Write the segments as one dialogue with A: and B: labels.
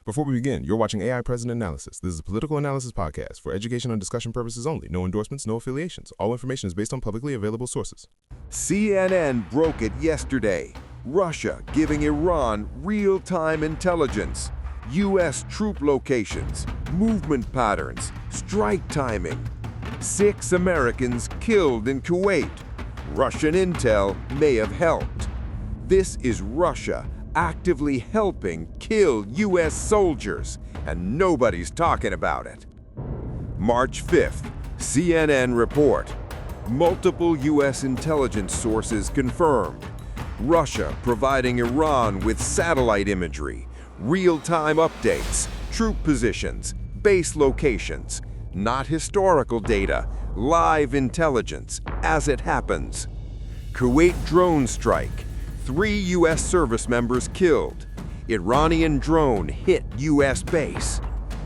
A: Before we begin, you're watching AI President Analysis. This is a political analysis podcast for education and discussion purposes only. No endorsements, no affiliations. All information is based on publicly available sources.
B: CNN broke it yesterday. Russia giving Iran real-time intelligence. U.S. troop locations, movement patterns, strike timing. 6 Americans killed in Kuwait. Russian intel may have helped. This is Russia actively helping kill U.S. soldiers, and nobody's talking about it. March 5th, CNN report. Multiple U.S. intelligence sources confirmed. Russia providing Iran with satellite imagery, real-time updates, troop positions, base locations, not historical data, live intelligence as it happens. Kuwait drone strike. 3 U.S. service members killed. Iranian drone hit U.S. base.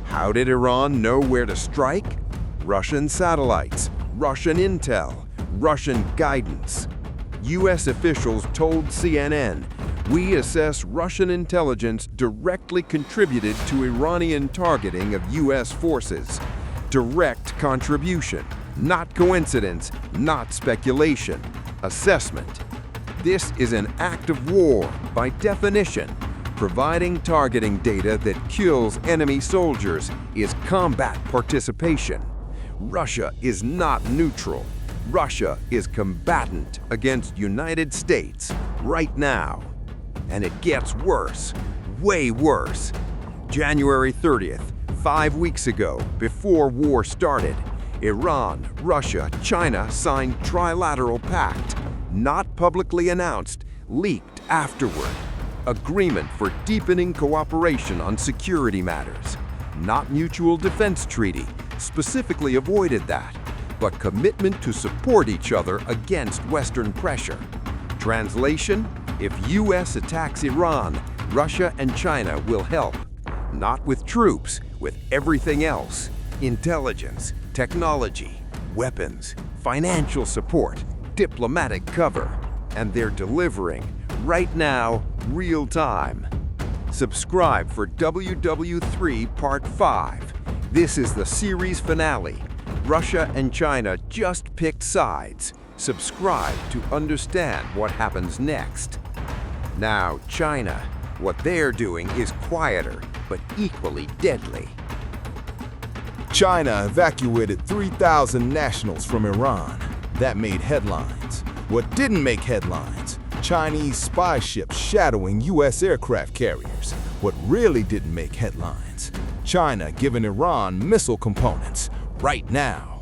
B: How did Iran know where to strike? Russian satellites, Russian intel, Russian guidance. U.S. officials told CNN, "We assess Russian intelligence directly contributed to Iranian targeting of U.S. forces. Direct contribution, not coincidence, not speculation. Assessment. This is an act of war, by definition. Providing targeting data that kills enemy soldiers is combat participation. Russia is not neutral. Russia is combatant against United States right now. And it gets worse, way worse. January 30th, 5 weeks ago, before war started, Iran, Russia, China signed trilateral pact. Not publicly announced, leaked afterward. Agreement for deepening cooperation on security matters. Not mutual defense treaty, specifically avoided that, but commitment to support each other against Western pressure. Translation: if U.S. attacks Iran, Russia and China will help. Not with troops, with everything else. Intelligence, technology, weapons, financial support, diplomatic cover, and they're delivering, right now, real time. Subscribe for WW3 Part 5. This is the series finale. Russia and China just picked sides. Subscribe to understand what happens next. Now, China, what they're doing is quieter, but equally deadly.
C: China evacuated 3,000 nationals from Iran. That made headlines. What didn't make headlines? Chinese spy ships shadowing U.S. aircraft carriers. What really didn't make headlines? China giving Iran missile components right now.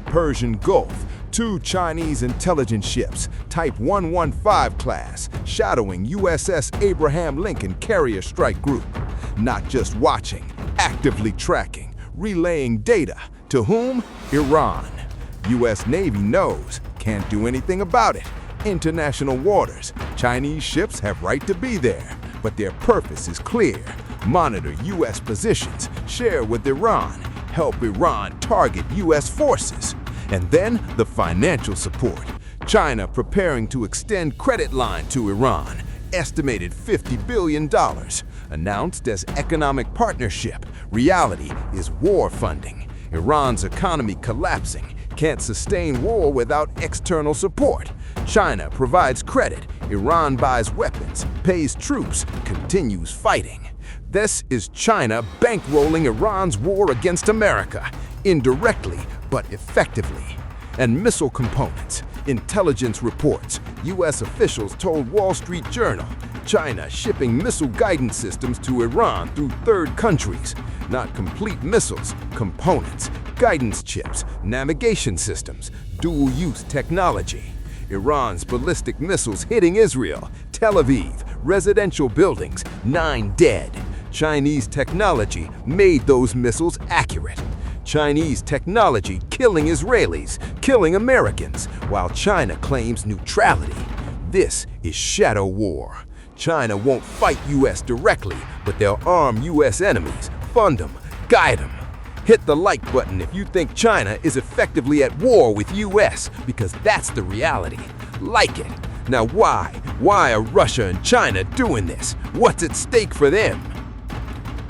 C: Persian Gulf, 2 Chinese intelligence ships, Type 115 class, shadowing USS Abraham Lincoln carrier strike group. Not just watching, actively tracking, relaying data. To whom? Iran. U.S. Navy knows, can't do anything about it. International waters, Chinese ships have right to be there, but their purpose is clear. Monitor U.S. positions, share with Iran, help Iran target U.S. forces. And then the financial support. China preparing to extend credit line to Iran, estimated $50 billion. Announced as economic partnership, reality is war funding. Iran's economy collapsing. Can't sustain war without external support. China provides credit, Iran buys weapons, pays troops, continues fighting. This is China bankrolling Iran's war against America, indirectly but effectively. And missile components, intelligence reports, U.S. officials told Wall Street Journal, China shipping missile guidance systems to Iran through third countries. Not complete missiles, components, guidance chips, navigation systems, dual-use technology. Iran's ballistic missiles hitting Israel, Tel Aviv, residential buildings, 9 dead. Chinese technology made those missiles accurate. Chinese technology killing Israelis, killing Americans, while China claims neutrality. This is shadow war. China won't fight U.S. directly, but they'll arm U.S. enemies, fund them, guide them. Hit the like button if you think China is effectively at war with U.S., because that's the reality. Like it. Now why? Why are Russia and China doing this? What's at stake for them?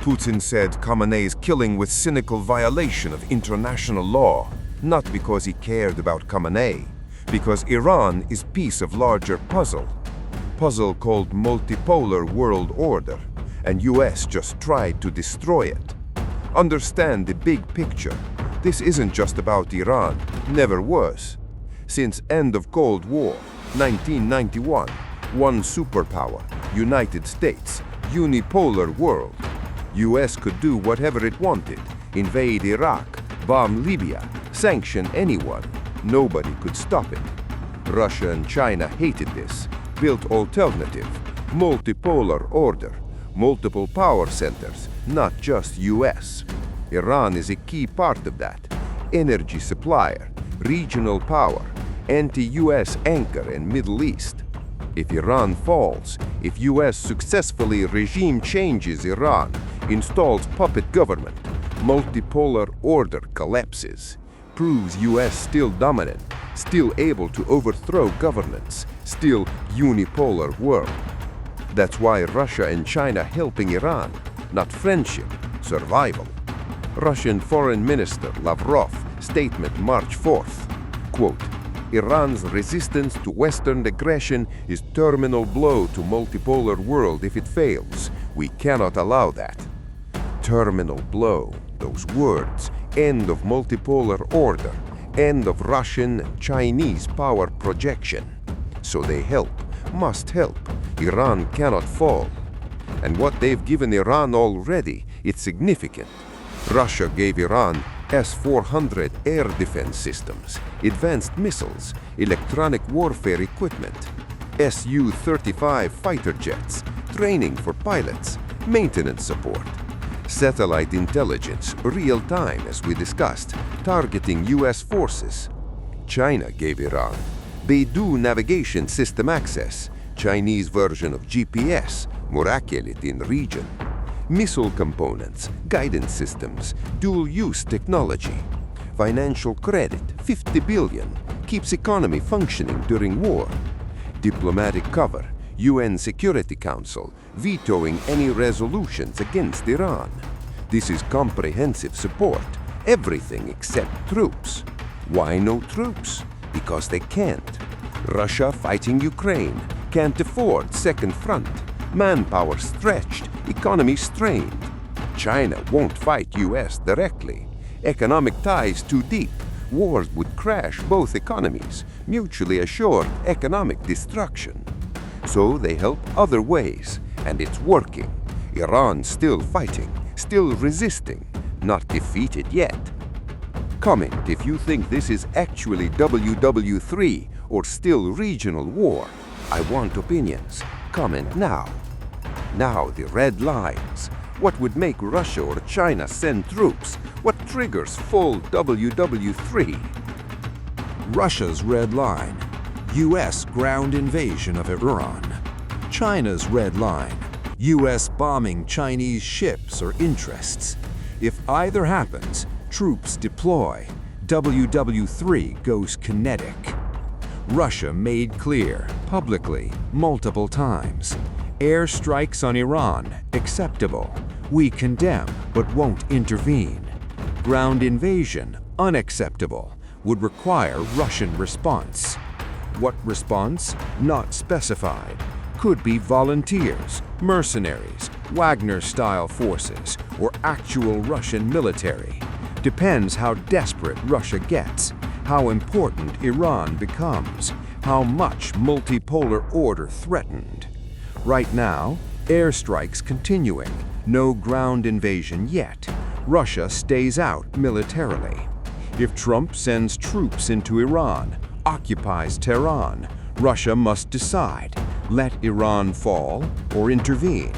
B: Putin said Khamenei's killing was cynical violation of international law, not because he cared about Khamenei, because Iran is piece of larger puzzle called multipolar world order, and US just tried to destroy it. Understand the big picture. This isn't just about Iran, never was. Since end of Cold War, 1991, one superpower, United States, unipolar world. US could do whatever it wanted, invade Iraq, bomb Libya, sanction anyone. Nobody could stop it. Russia and China hated this, built alternative, multipolar order, multiple power centers, not just US. Iran is a key part of that. Energy supplier, regional power, anti-US anchor in Middle East. If Iran falls, if US successfully regime changes Iran, installs puppet government, multipolar order collapses, proves US still dominant, still able to overthrow governance, still unipolar world. That's why Russia and China helping Iran, not friendship, survival. Russian Foreign Minister Lavrov statement March 4th, quote, Iran's resistance to Western aggression is terminal blow to multipolar world if it fails. We cannot allow that. Terminal blow, those words, end of multipolar order, end of Russian and Chinese power projection. So they help, must help. Iran cannot fall. And what they've given Iran already, it's significant. Russia gave Iran S-400 air defense systems, advanced missiles, electronic warfare equipment, Su-35 fighter jets, training for pilots, maintenance support, satellite intelligence, real-time as we discussed, targeting US forces. China gave Iran Beidou navigation system access, Chinese version of GPS, more accurate in region, missile components, guidance systems, dual-use technology, financial credit, 50 billion, keeps economy functioning during war, diplomatic cover, UN Security Council, vetoing any resolutions against Iran. This is comprehensive support, everything except troops. Why no troops? Because they can't. Russia fighting Ukraine, can't afford second front, manpower stretched, economy strained. China won't fight US directly. Economic ties too deep. Wars would crash both economies, mutually assured economic destruction. So they help other ways, and it's working. Iran still fighting, still resisting, not defeated yet. Comment if you think this is actually WW3 or still regional war. I want opinions. Comment now. Now the red lines. What would make Russia or China send troops? What triggers full WW3?
C: Russia's red line, US ground invasion of Iran. China's red line, US bombing Chinese ships or interests. If either happens, troops deploy. WW3 goes kinetic. Russia made clear, publicly, multiple times. Airstrikes on Iran, acceptable. We condemn, but won't intervene. Ground invasion, unacceptable. Would require Russian response. What response? Not specified. Could be volunteers, mercenaries, Wagner-style forces, or actual Russian military. Depends how desperate Russia gets, how important Iran becomes, how much multipolar order threatened. Right now, airstrikes continuing, no ground invasion yet. Russia stays out militarily. If Trump sends troops into Iran, occupies Tehran, Russia must decide, let Iran fall or intervene.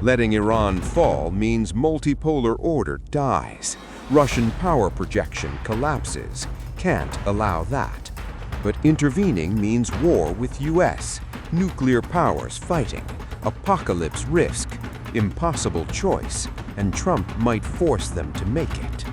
C: Letting Iran fall means multipolar order dies. Russian power projection collapses. Can't allow that. But intervening means war with US, nuclear powers fighting, apocalypse risk, impossible choice, and Trump might force them to make it.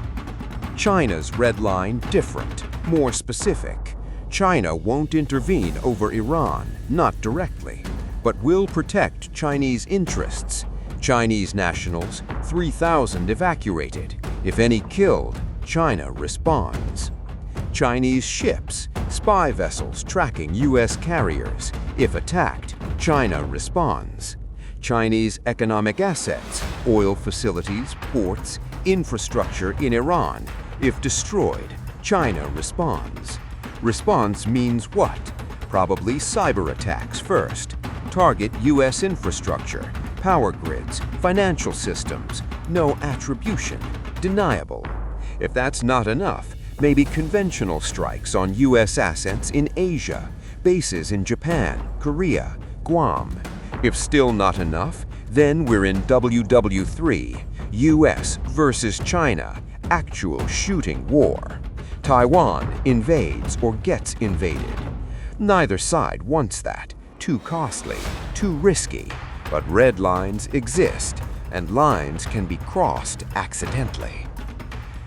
C: China's red line different, more specific. China won't intervene over Iran, not directly, but will protect Chinese interests.
B: Chinese nationals, 3,000 evacuated. If any killed, China responds. Chinese ships, spy vessels tracking U.S. carriers. If attacked, China responds. Chinese economic assets, oil facilities, ports, infrastructure in Iran. If destroyed, China responds. Response means what? Probably cyber attacks first. Target U.S. infrastructure, power grids, financial systems. No attribution. Deniable. If that's not enough, maybe conventional strikes on U.S. assets in Asia, bases in Japan, Korea, Guam. If still not enough, then we're in WW3, U.S. versus China, actual shooting war. Taiwan invades or gets invaded. Neither side wants that. Too costly, too risky. But red lines exist, and lines can be crossed accidentally.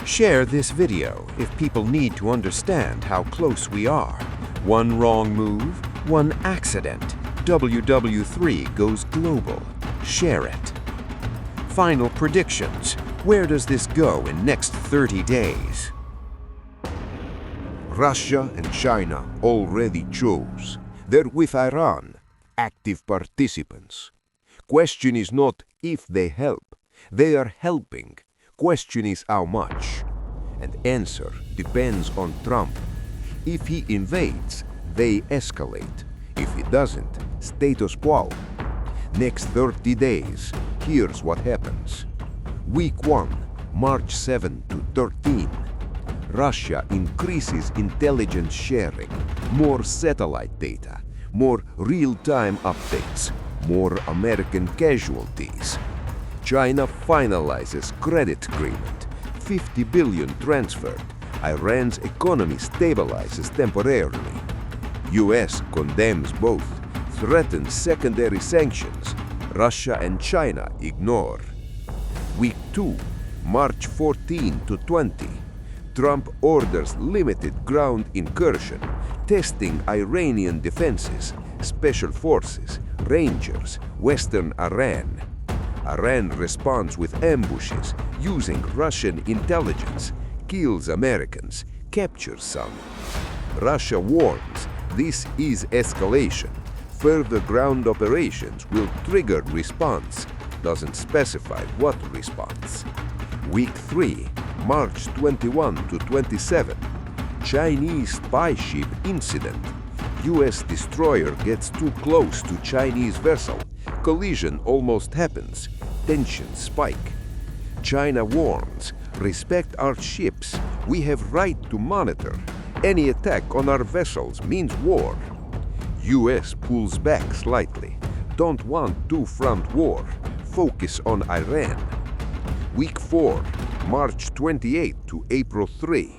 B: Share this video if people need to understand how close we are. One wrong move, one accident. WW3 goes global. Share it. Final predictions. Where does this go in next 30 days?
C: Russia and China already chose. They're with Iran, active participants. Question is not if they help. They are helping. Question is how much. And answer depends on Trump. If he invades, they escalate. If he doesn't, status quo. Next 30 days, here's what happens. Week 1, March 7 to 13. Russia increases intelligence sharing, more satellite data, more real-time updates, more American casualties. China finalizes credit agreement, 50 billion transferred. Iran's economy stabilizes temporarily. US condemns both, threatens secondary sanctions. Russia and China ignore. Week 2, March 14 to 20. Trump orders limited ground incursion, testing Iranian defenses, special forces, Rangers, Western Iran. Iran responds with ambushes using Russian intelligence, kills Americans, captures some. Russia warns this is escalation. Further ground operations will trigger response. Doesn't specify what response. Week 3, March 21 to 27. Chinese spy ship incident. US destroyer gets too close to Chinese vessel. Collision almost happens. Tensions spike. China warns, respect our ships. We have right to monitor. Any attack on our vessels means war. US pulls back slightly. Don't want two-front war. Focus on Iran. Week 4, March 28 to April 3.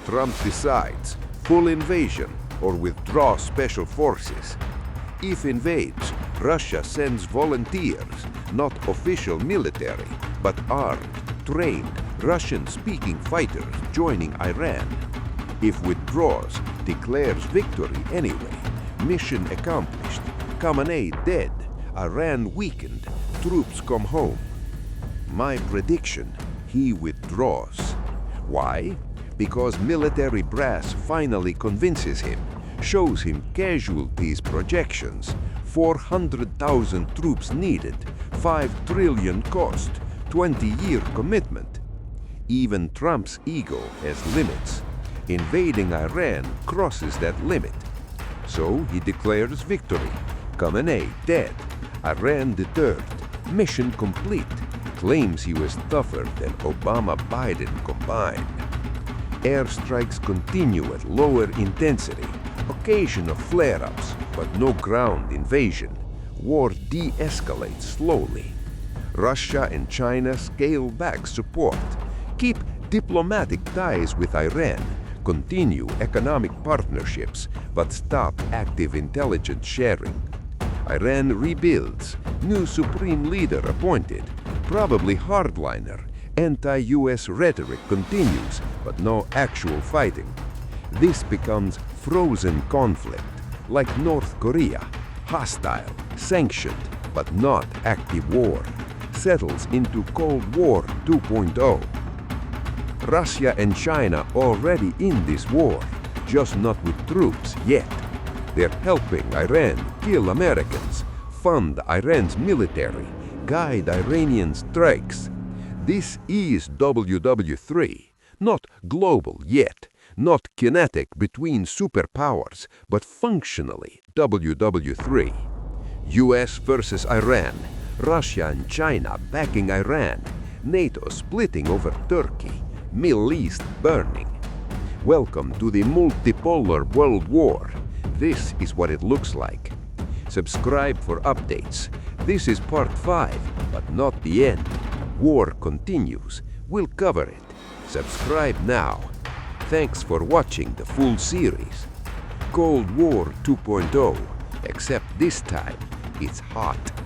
C: Trump decides full invasion or withdraw special forces. If invades, Russia sends volunteers, not official military, but armed, trained, Russian-speaking fighters joining Iran. If withdraws, declares victory anyway. Mission accomplished. Khamenei dead. Iran weakened. Troops come home. My prediction, he withdraws. Why? Because military brass finally convinces him, shows him casualties projections, 400,000 troops needed, 5 trillion cost, 20-year commitment. Even Trump's ego has limits. Invading Iran crosses that limit. So he declares victory. Khamenei dead. Iran deterred. Mission complete. Claims he was tougher than Obama-Biden combined. Airstrikes continue at lower intensity. Occasional flare-ups, but no ground invasion. War de-escalates slowly. Russia and China scale back support. Keep diplomatic ties with Iran. Continue economic partnerships, but stop active intelligence sharing. Iran rebuilds. New supreme leader appointed. Probably hardliner. Anti-US rhetoric continues, but no actual fighting. This becomes frozen conflict, like North Korea. Hostile, sanctioned, but not active war.
B: settles into Cold War 2.0. Russia and China already in this war, just not with troops yet. They're helping Iran kill Americans, fund Iran's military, guide Iranian strikes. This is WW3, not global yet, not kinetic between superpowers, but functionally WW3. US versus Iran, Russia and China backing Iran, NATO splitting over Turkey, Middle East burning. Welcome to the multipolar world war. This is what it looks like. Subscribe for updates. This is part 5, but not the end. War continues. We'll cover it. Subscribe now. Thanks for watching the full series. Cold War 2.0, except this time it's hot.